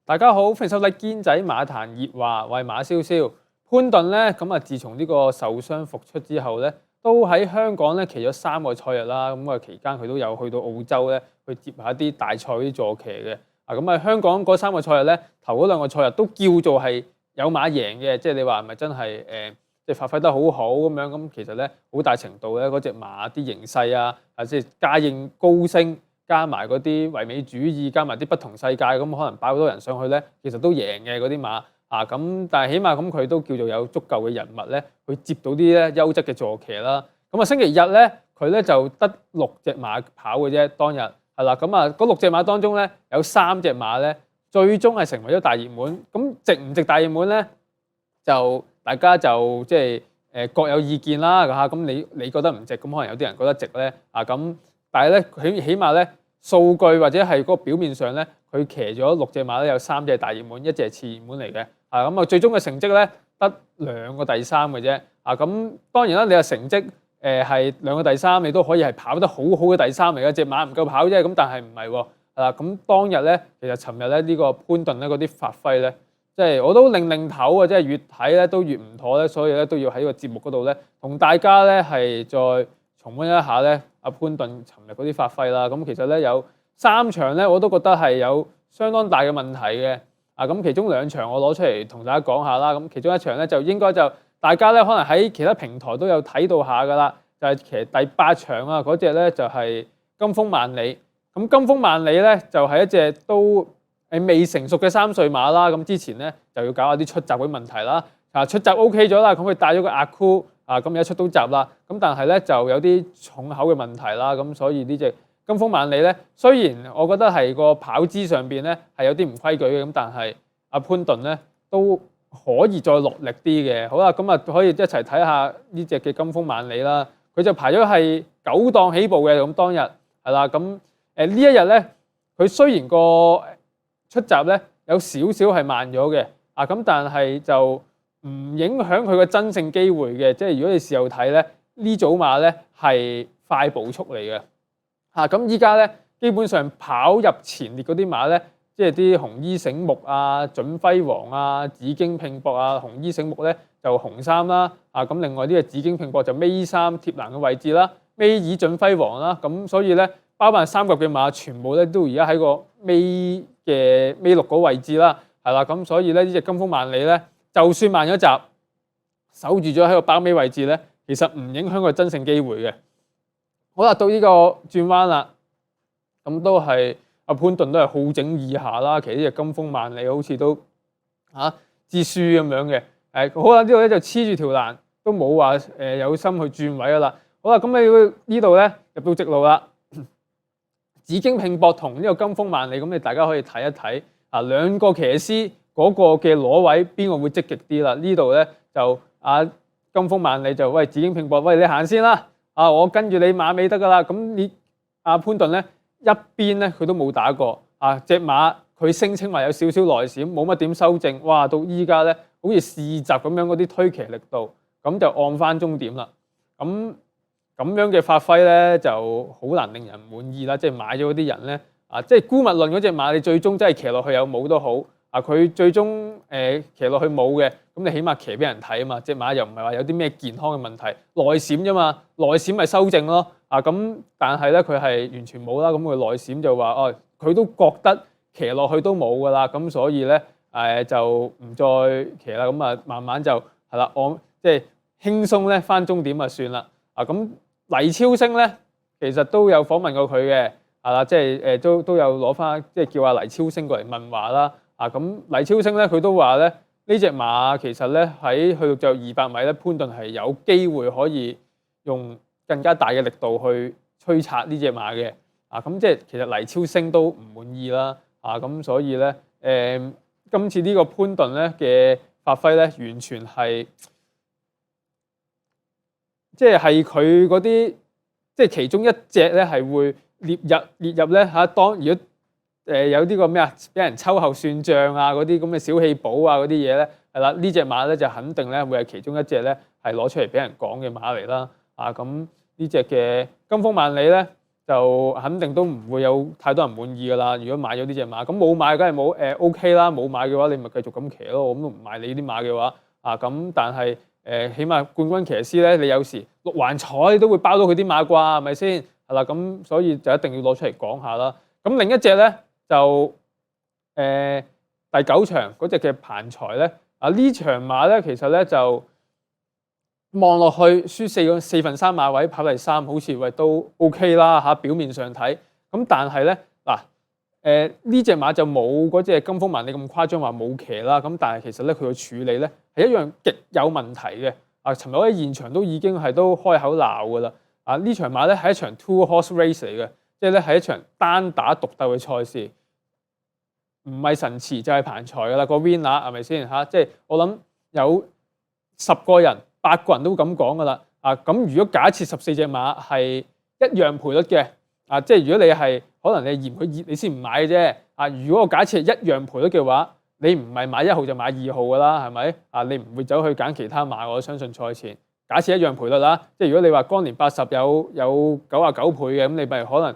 大家好，歡迎收睇堅仔馬壇熱話，我係馬蕭蕭。潘頓咧咁啊，自從呢個受傷復出之後咧，都喺香港咧騎咗3個賽日啦。咁啊期間佢都有去到澳洲咧去接下啲大賽啲坐騎嘅。咁啊香港嗰3個賽日咧，頭嗰2個賽日都叫做係有馬贏嘅，即係你話係咪真係即係發揮得好好咁樣？咁其實咧好大程度咧嗰隻馬啲形勢啊，即係家應高升。加埋嗰啲唯美主義，加埋啲不同世界，咁可能擺好多人上去咧，其實都贏嘅嗰啲馬咁，但係起碼咁佢都叫做有足夠嘅人物咧，去接到啲咧優質嘅坐騎啦。咁啊星期日咧，佢咧就得6隻馬跑嘅啫，當日係啦。咁啊嗰6隻馬當中咧，有3隻馬咧，最終係成為咗大熱門。咁值唔值大熱門咧？就大家就即係各有意見啦嚇。咁你覺得唔值，咁可能有啲人覺得值咧咁。但係咧，起碼咧數據或者係嗰個表面上咧，佢騎咗6隻馬咧，有3隻係大熱門，1隻係次熱門嚟嘅。咁啊，最終嘅成績咧得2個第3嘅啫。咁當然啦，你話成績係2個第3，你都可以係跑得好好嘅第3嚟嘅，隻馬唔夠跑啫。咁但係唔係喎。咁當日咧，其實尋日咧呢個潘頓咧嗰啲發揮咧，即係我都擰頭啊！即係越睇咧都越唔妥咧，所以咧都要喺個節目嗰度咧同大家咧係再重溫一下咧。潘頓尋日嗰啲發揮啦，咁其實咧有3場咧，我都覺得係有相當大嘅問題嘅。咁其中2場我攞出嚟同大家講下啦。咁其中1場咧就應該就大家咧可能喺其他平台都有睇到下噶啦，就係騎第8場啊嗰隻咧就係金鋒萬里。咁金鋒萬里咧就係一隻都未成熟嘅3歲馬啦。咁之前咧就要搞下啲出閘嘅問題啦。出閘 OK 咗啦，咁佢帶咗個阿箍。咁而家出到閘啦，咁但係咧就有啲重口嘅問題啦，咁所以呢隻金鋒萬里咧，雖然我覺得係個跑姿上邊咧係有啲唔規矩嘅，咁但係阿潘頓咧都可以再落力啲嘅。好啦，咁啊可以一齊睇下呢隻嘅金鋒萬里啦。佢就排咗係9檔起步嘅，咁當日係啦。咁呢一日咧，佢雖然個出閘咧有少少係慢咗嘅，咁但係就唔影響佢個真正機會嘅，即係如果你事後睇咧，呢組馬咧係快步速嚟嘅。咁依家咧基本上跑入前列嗰啲馬咧，即係啲紅衣醒目啊、準輝煌啊、紫荊拼搏啊。紅衣醒目咧就紅衫啦，咁另外呢個紫荊拼搏就尾3貼欄嘅位置啦，尾2準輝煌啦。咁所以咧包辦3腳嘅馬全部咧都而家喺個尾6個位置啦，係啦。咁所以咧呢隻金鋒萬里咧，就算慢咗閘，守住咗喺個包尾位置咧，其實唔影響佢真正機會嘅。好啦，到呢個轉彎啦，咁都係阿潘頓都係好整以下啦。其實呢隻金鋒萬里好似都支輸咁樣嘅。好啦，呢度咧就黐住條欄，都冇話有心去轉位噶啦。好啦，咁你呢度咧入到直路啦，紫荊拼搏同呢個金鋒萬里，咁你大家可以睇一睇兩個騎師。嗰個嘅攞位邊個會積極啲啦？呢度咧就金鋒萬里就喂紫荊拼搏，喂你行先啦，我跟住你馬尾得噶啦。咁你潘頓咧一邊咧佢都冇打過，隻馬佢聲稱話有少少內閃，冇乜點修正，哇到依家咧好似試閘咁樣嗰啲推騎力度，咁就按翻終點啦。咁樣嘅發揮咧就好難令人滿意啦。即係買咗嗰啲人咧即係姑勿論嗰隻馬，你最終真係騎落去有冇都好。佢最終騎落去冇嘅，咁你起碼騎俾人睇啊嘛！隻馬又唔係話有啲咩健康嘅問題，內閃啫嘛，內閃咪修正咯。咁但係咧佢係完全冇啦，咁佢內閃就話佢都覺得騎落去都冇噶啦，咁所以咧就唔再騎啦，咁慢慢就係啦，即係輕鬆咧翻終點就算啦。咁黎超星咧其實都有訪問過佢嘅，即係都有攞翻即係叫阿黎超星過嚟問話啦。咁黎超星咧，佢都話咧呢隻馬其實咧喺去到最後200米咧，潘頓係有機會可以用更加大嘅力度去催策呢隻馬嘅。咁即係其實黎超星都唔滿意啦。咁所以咧今次呢個潘頓咧嘅發揮咧，完全係即係佢嗰啲即係其中一隻咧係會列入咧當如果有啲個咩俾人秋後算賬嗰啲咁嘅小氣寶嗰啲嘢咧，係啦，呢隻馬咧就肯定咧會係其中一隻咧係攞出嚟俾人講嘅馬嚟啦。咁呢隻嘅金鋒萬里咧就肯定都唔會有太多人滿意㗎啦。如果買咗呢隻馬，咁冇買梗係冇OK 啦。冇買嘅話，你咪繼續咁騎咯。咁都唔買你啲馬嘅話，咁但係起碼冠軍騎師咧，你有時六環彩都會包到佢啲馬啩，係咪先？係啦，咁所以就一定要攞出嚟講下啦。咁另一隻咧就第9場嗰隻嘅彭才咧，呢場馬咧其實咧就望落去輸四分3馬位跑第3，好似喂都 OK 啦嚇，表面上睇。咁但係咧呢隻馬就冇嗰隻金風萬里咁誇張話冇騎啦。咁但係其實咧佢嘅處理咧係一樣極有問題嘅。尋日我喺現場都已經係都開口鬧㗎啦。呢場馬咧係一場 two horse race 嚟嘅，即係咧係一場單打獨鬥嘅賽事。唔係神馳就係彭才㗎啦，個 winner 係咪先嚇？即係我諗有10個人8個人都咁講㗎啦。咁如果假設14隻馬係一樣賠率嘅，即係如果你係可能你嫌佢熱你先唔買嘅啫。如果我假設係一樣賠率嘅話，你唔係買1號就買2號㗎啦，係咪？你唔會走去揀其他馬，我相信賽前假設一樣賠率啦。即係如果你話岡年80有99倍嘅，咁你咪可能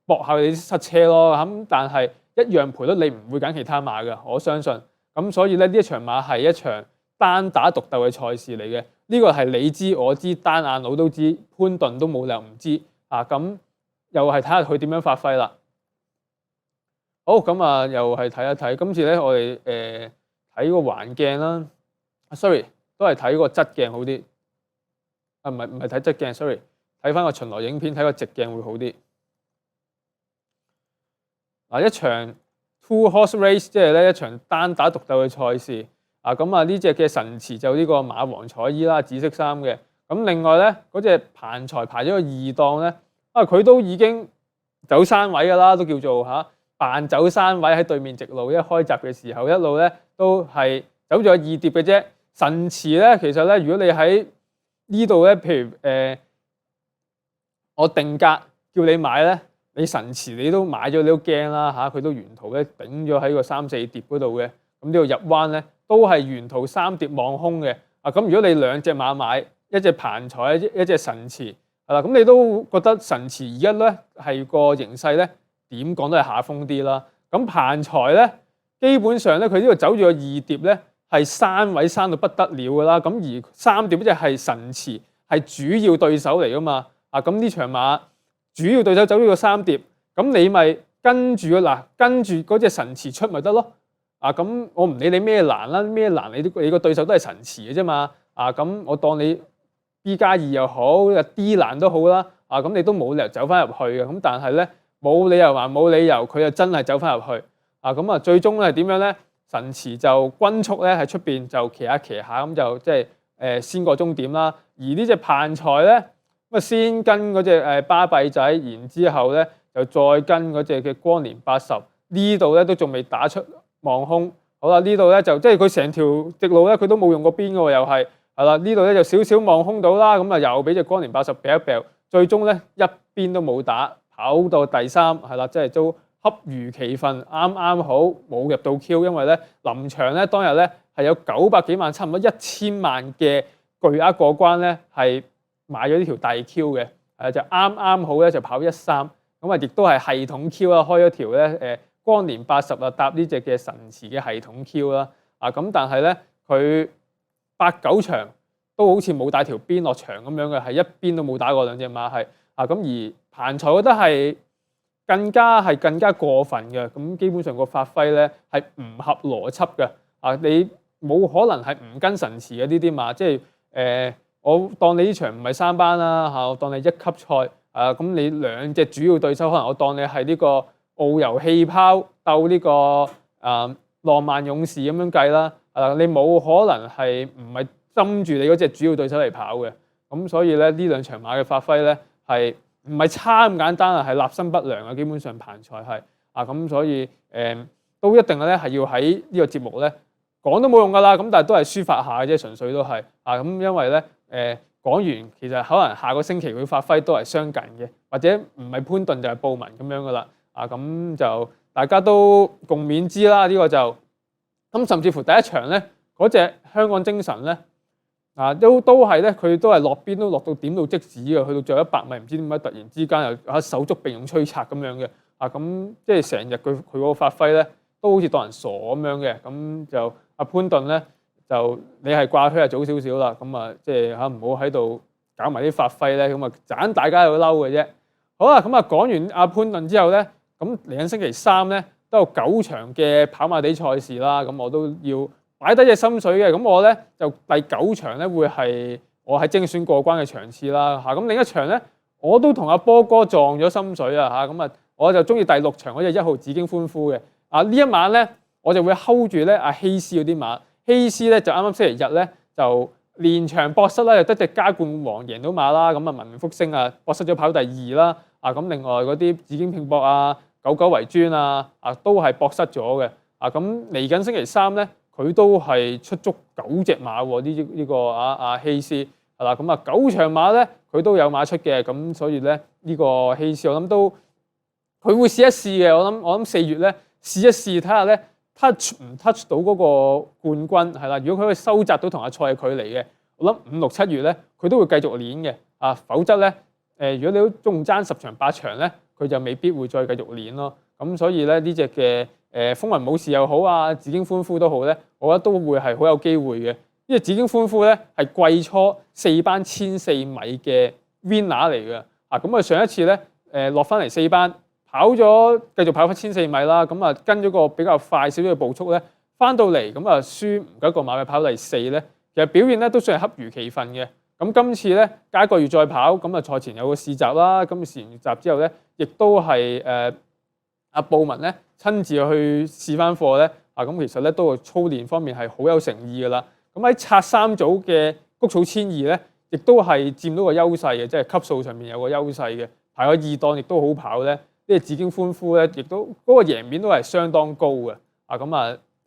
搏下你啲塞車咯。咁但係一樣賠率你唔會揀其他馬嘅，我相信。咁所以咧呢一場馬係一場單打獨鬥嘅賽事嚟嘅。呢個係你知我知，單眼佬都知，潘頓都冇理由唔知。咁又係睇下佢點樣發揮啦。好，咁又係睇一睇。今次咧我哋睇個環鏡啦。sorry， 都係睇個側鏡好啲。唔係睇側鏡 ，sorry， 睇翻個巡邏影片，睇個直鏡會好啲。一場 two horse race 即係咧一場單打獨鬥嘅賽事。呢隻嘅神馳就呢個馬王彩衣啦，紫色衫嘅。咁另外咧嗰隻彭才排咗個2檔咧，佢都已經走山位㗎啦，都叫做扮走山位喺對面直路。一開閘嘅時候一路咧都係走咗2碟嘅啫。神馳咧其實咧，如果你喺呢度咧，譬如我定價叫你買咧，你神馳你都買咗，你都驚啦。佢都沿途咧頂咗喺個3、4碟嗰度嘅。咁呢度入彎咧都係沿途3碟望空嘅。咁如果你2隻馬買，一隻彭才，一隻神馳，係啦，咁你都覺得神馳而家咧係個形勢咧點講都係下風啲啦。咁彭才咧基本上咧佢呢度走住個2碟咧係山位山到不得了㗎啦。咁而3碟即係神馳係主要對手嚟㗎嘛。咁呢場馬主要對手走呢個3碟，咁你咪跟住嗰隻神馳出咪得咯。咁我唔理你咩欄啦，咩欄你個對手都係神馳嘅啫嘛。咁我當你 B+2 又好，D 欄都好啦。咁你都冇理由走翻入去嘅。咁但係咧冇理由還冇理由，佢就真係走翻入去。咁最終咧係點樣咧？神馳就均速咧喺出邊就騎下咁就即係先過終點啦。而呢隻彭才咧咁先跟嗰隻巴閉仔，然之後咧就再跟嗰隻嘅光年80，呢度咧都仲未打出望空。好啦，呢度咧就即係佢成條直路咧佢都冇用過邊嘅喎，又係啦。呢度咧就少少望空到啦，咁又俾隻光年80掉一掉，最終咧一邊都冇打，跑到第3係啦，即係都恰如其分，啱啱好冇入到 Q。因為咧臨場咧當日咧係有900幾萬，差唔多1000萬嘅巨額過關咧係買咗呢條大 Q 嘅，就啱啱好咧就跑13，咁亦都係系統 Q 啦，開咗條咧光年80搭呢隻嘅神馳嘅系統 Q 啦。咁但係咧佢8、9場都好似冇帶條邊落場咁樣嘅，係一邊都冇打過兩隻馬係。咁而彭才覺得係更加過分嘅。咁基本上個發揮咧係唔合邏輯嘅。你冇可能係唔跟神馳嘅呢啲馬，即係我當你呢場唔係3班啦，我當你1級賽。咁你2隻主要對手，可能我當你係呢個遨遊氣泡鬥呢個浪漫勇士咁樣計啦。你冇可能係唔係針住你嗰隻主要對手嚟跑嘅。咁所以咧呢2場馬嘅發揮咧係唔係差咁簡單啊？係立心不良啊！基本上彭才係咁，所以都一定咧係要喺呢個節目咧講都冇用㗎啦。咁但係都係抒發下嘅啫，純粹都係咁，因為咧講完其實可能下個星期佢發揮都係相近嘅，或者唔係潘頓就係布文咁樣㗎啦。咁就大家都共勉之啦。呢個就咁，甚至乎第1場咧嗰隻香港精神咧都係咧，佢都係落邊都落到點到即止嘅，去到最後100米，唔知點解突然之間又手足並用催策咁樣嘅，咁即係成日佢嗰個發揮咧，都好似當人傻咁樣嘅，咁就阿潘頓咧就你係掛靴係早少少啦，咁即係唔好喺度搞埋啲發揮咧，咁盞大家喺度嬲嘅啫。好啦，咁講完阿潘頓之後咧，咁嚟緊星期3咧都有9場嘅跑馬地賽事啦，咁我都要擺低隻心水嘅，咁我咧就第9場咧會係我喺精選過關嘅場次啦，咁另一場咧我都同阿波哥撞咗心水啊，咁我就中意第6場嗰隻1號紫荊歡呼嘅，呢一晚咧我就會 hold 住咧阿希斯嗰啲馬，希斯咧就啱啱星期日咧就連場博失啦，又得隻加冠王贏到馬啦，咁文福星博失咗跑第2啦，咁另外嗰啲紫荊拼搏九九為尊都係博失咗嘅，咁嚟緊星期3咧。佢都係出足9隻馬喎，呢個希斯係啦，咁9場馬咧佢都有馬出嘅，咁所以咧呢個希斯我諗都佢會試一試嘅，我諗4月咧試一試睇下咧 touch 唔 touch 到嗰個冠軍係啦，如果佢可以收窄到同阿蔡嘅距離嘅，我諗5、6、7月咧佢都會繼續練嘅，否則咧如果你都仲爭10場8場咧，佢就未必會再繼續練咯，咁所以咧呢隻嘅。風雲武士又好紫荊歡呼都好咧，我覺得都會係好有機會嘅。因為紫荊歡呼咧係季初4班1400米嘅 winner 嚟嘅，咁上一次咧落翻嚟4班跑咗繼續跑翻1400米啦，咁跟咗個比較快少少嘅步速咧，翻到嚟咁輸唔夠一個馬嘅跑第4咧，其實表現咧都算係恰如其分嘅。咁今次咧隔1個月再跑，咁賽前有個試習啦，咁試完習之後咧，亦都係阿布文咧親自去試翻課咧，咁其實咧都係操練方面係好有誠意噶啦。咁喺拆3組嘅谷草千二咧，亦都係佔到個優勢嘅，即係級數上面有個優勢嘅。排個2檔亦都好跑咧，呢個紫荊歡呼咧，亦都嗰個贏面都係相當高嘅。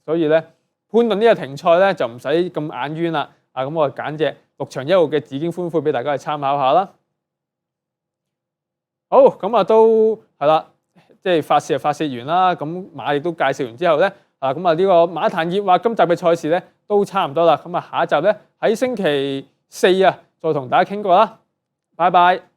所以咧潘頓呢個停賽咧就唔使咁眼冤啦。咁我揀隻6場1號嘅紫荊歡呼俾大家去參考下啦。好，咁都係啦。即係發泄就發泄完啦，咁馬亦都介紹完之後咧，呢個馬壇熱話今集嘅賽事咧都差唔多啦，咁下一集咧喺星期4再同大家傾過啦，拜拜。